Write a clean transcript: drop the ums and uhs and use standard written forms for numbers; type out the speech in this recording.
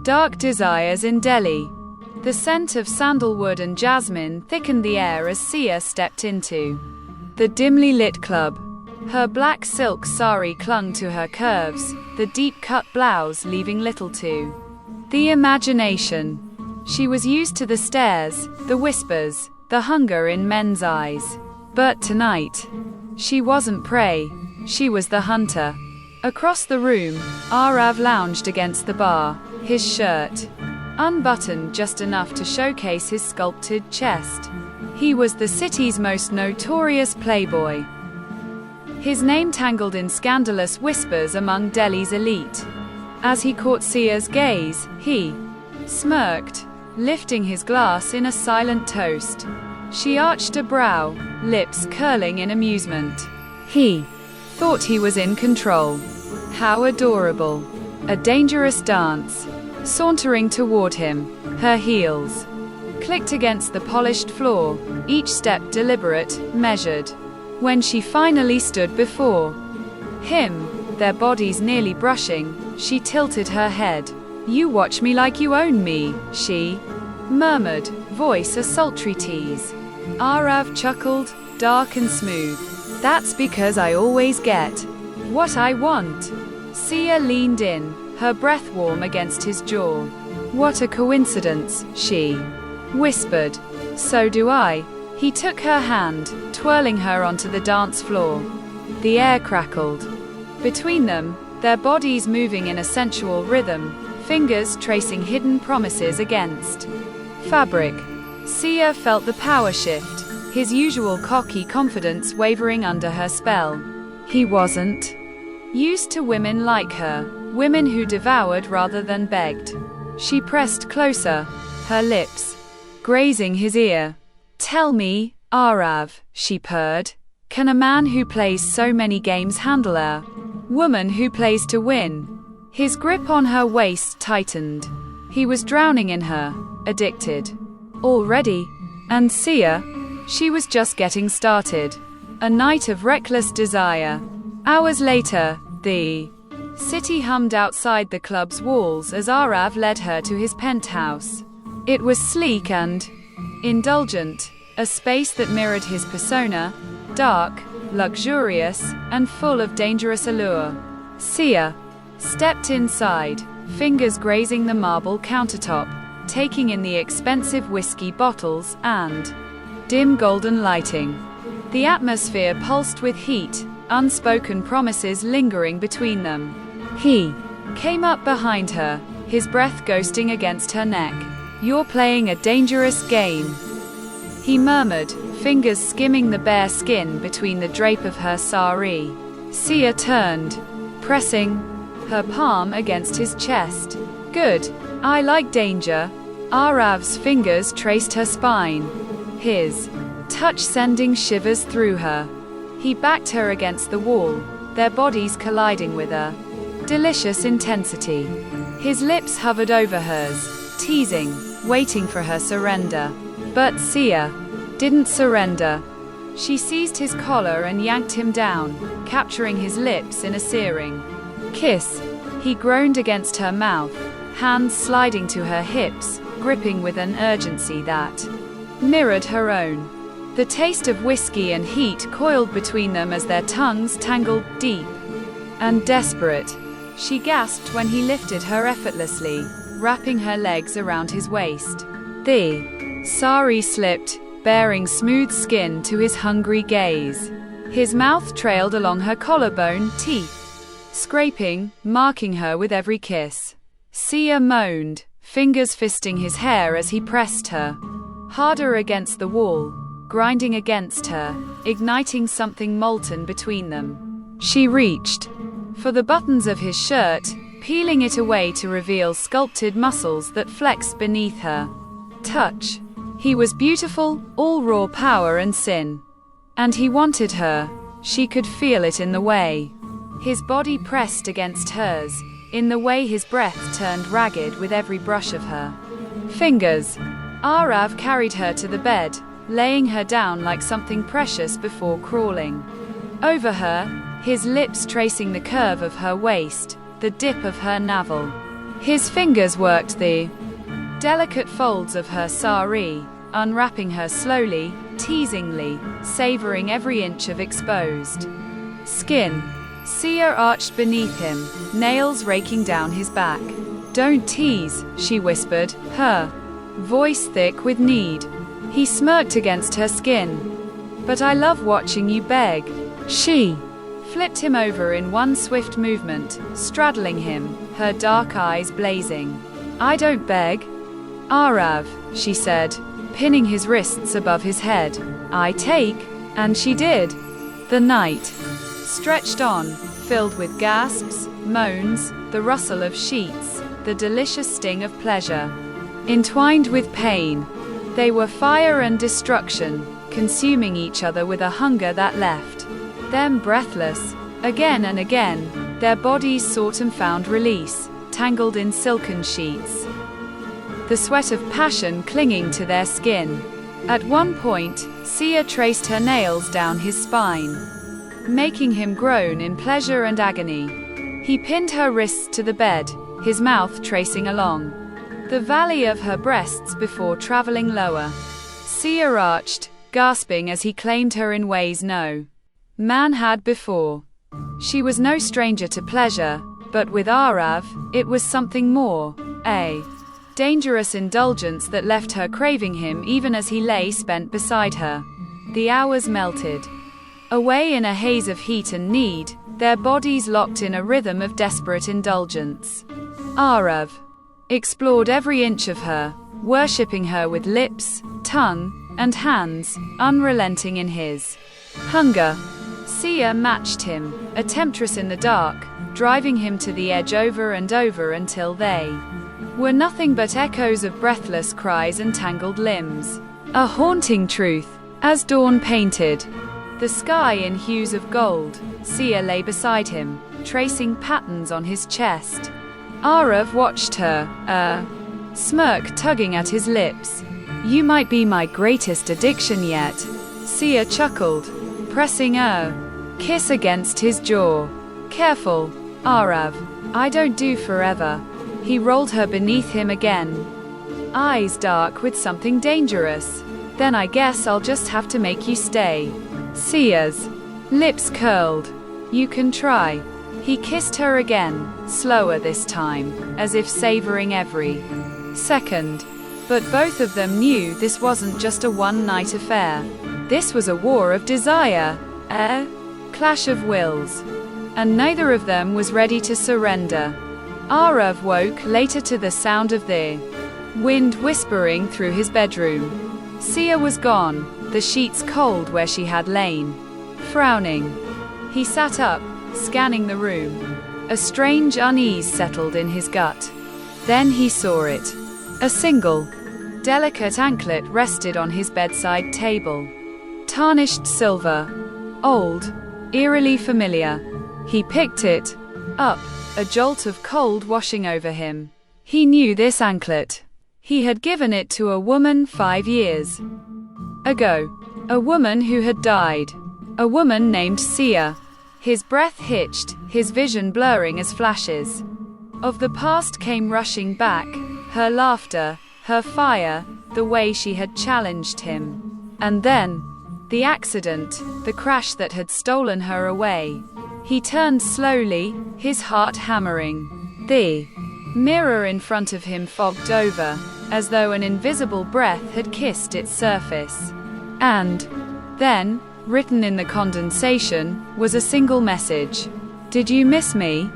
Dark desires in Delhi. The scent of sandalwood and jasmine thickened the air as Sia stepped into the dimly lit club. Her black silk sari clung to her curves, the deep-cut blouse leaving little to the imagination. She was used to the stares, the whispers, the hunger in men's eyes. But tonight, she wasn't prey, she was the hunter. Across the room, Arav lounged against the bar, his shirt unbuttoned just enough to showcase his sculpted chest. He was the city's most notorious playboy, his name tangled in scandalous whispers among Delhi's elite. As he caught Sia's gaze, he smirked, lifting his glass in a silent toast. She arched a brow, lips curling in amusement. He thought he was in control. How adorable. A dangerous dance. Sauntering toward him, her heels clicked against the polished floor, each step deliberate, measured. When she finally stood before him, their bodies nearly brushing, she tilted her head. "You watch me like you own me," she murmured, voice a sultry tease. Arav chuckled, dark and smooth. "That's because I always get what I want." Sia leaned in, her breath warm against his jaw. "What a coincidence," she whispered. "So do I." He took her hand, twirling her onto the dance floor. The air crackled between them, their bodies moving in a sensual rhythm, fingers tracing hidden promises against fabric. Sia felt the power shift, his usual cocky confidence wavering under her spell. He wasn't used to women like her, women who devoured rather than begged. She pressed closer, her lips grazing his ear. "Tell me, Arav," she purred, "can a man who plays so many games handle a woman who plays to win?" His grip on her waist tightened. He was drowning in her, addicted. Already. And Sia? She was just getting started. A night of reckless desire. Hours later, the city hummed outside the club's walls as Arav led her to his penthouse. It was sleek and indulgent, a space that mirrored his persona, dark, luxurious, and full of dangerous allure. Sia stepped inside, fingers grazing the marble countertop, taking in the expensive whiskey bottles and dim golden lighting. The atmosphere pulsed with heat, unspoken promises lingering between them. He came up behind her, his breath ghosting against her neck. "You're playing a dangerous game," he murmured, fingers skimming the bare skin between the drape of her sari. Sia turned, pressing her palm against his chest. "Good. I like danger." Arav's fingers traced her spine, his touch sending shivers through her. He backed her against the wall, their bodies colliding with a delicious intensity. His lips hovered over hers, teasing, waiting for her surrender. But Sia didn't surrender. She seized his collar and yanked him down, capturing his lips in a searing kiss. He groaned against her mouth, hands sliding to her hips, gripping with an urgency that mirrored her own. The taste of whiskey and heat coiled between them as their tongues tangled, deep and desperate. She gasped when he lifted her effortlessly, wrapping her legs around his waist. The sari slipped, baring smooth skin to his hungry gaze. His mouth trailed along her collarbone, teeth scraping, marking her with every kiss. Sia moaned, fingers fisting his hair as he pressed her harder against the wall, grinding against her, igniting something molten between them. She reached for the buttons of his shirt, peeling it away to reveal sculpted muscles that flexed beneath her touch. He was beautiful, all raw power and sin. And he wanted her. She could feel it in the way his body pressed against hers, in the way his breath turned ragged with every brush of her fingers. Arav carried her to the bed, laying her down like something precious before crawling over her, his lips tracing the curve of her waist, the dip of her navel. His fingers worked the delicate folds of her sari, unwrapping her slowly, teasingly, savoring every inch of exposed skin. Sia arched beneath him, nails raking down his back. "Don't tease," she whispered, her voice thick with need. He smirked against her skin. "But I love watching you beg." She flipped him over in one swift movement, straddling him, her dark eyes blazing. "I don't beg, Arav," she said, pinning his wrists above his head. "I take," and she did. The night stretched on, filled with gasps, moans, the rustle of sheets, the delicious sting of pleasure. Entwined with pain, they were fire and destruction, consuming each other with a hunger that left them breathless. Again and again, their bodies sought and found release, tangled in silken sheets, the sweat of passion clinging to their skin. At one point, Sia traced her nails down his spine, making him groan in pleasure and agony. He pinned her wrists to the bed, his mouth tracing along the valley of her breasts before traveling lower. Sia arched, gasping as he claimed her in ways no man had before. She was no stranger to pleasure, but with Arav, it was something more, a dangerous indulgence that left her craving him even as he lay spent beside her. The hours melted away in a haze of heat and need, their bodies locked in a rhythm of desperate indulgence. Arav explored every inch of her, worshipping her with lips, tongue, and hands, unrelenting in his hunger. Sia matched him, a temptress in the dark, driving him to the edge over and over until they were nothing but echoes of breathless cries and tangled limbs. A haunting truth, as dawn painted the sky in hues of gold. Sia lay beside him, tracing patterns on his chest. Arav watched her, a smirk tugging at his lips. "You might be my greatest addiction yet," Sia chuckled, pressing a kiss against his jaw. "Careful, Arav. I don't do forever." He rolled her beneath him again, eyes dark with something dangerous. "Then I guess I'll just have to make you stay." Sia's lips curled. "You can try." He kissed her again, slower this time, as if savoring every second. But both of them knew this wasn't just a one-night affair. This was a war of desire, a clash of wills. And neither of them was ready to surrender. Arav woke later to the sound of the wind whispering through his bedroom. Sia was gone, the sheets cold where she had lain. Frowning, he sat up, scanning the room. A strange unease settled in his gut. Then he saw it. A single, delicate anklet rested on his bedside table. Tarnished silver. Old. Eerily familiar. He picked it up, a jolt of cold washing over him. He knew this anklet. He had given it to a woman 5 years ago. A woman who had died. A woman named Sia. His breath hitched, his vision blurring as flashes of the past came rushing back, her laughter, her fire, the way she had challenged him. And then, the accident, the crash that had stolen her away. He turned slowly, his heart hammering. The mirror in front of him fogged over, as though an invisible breath had kissed its surface. And then, written in the condensation, was a single message. "Did you miss me?"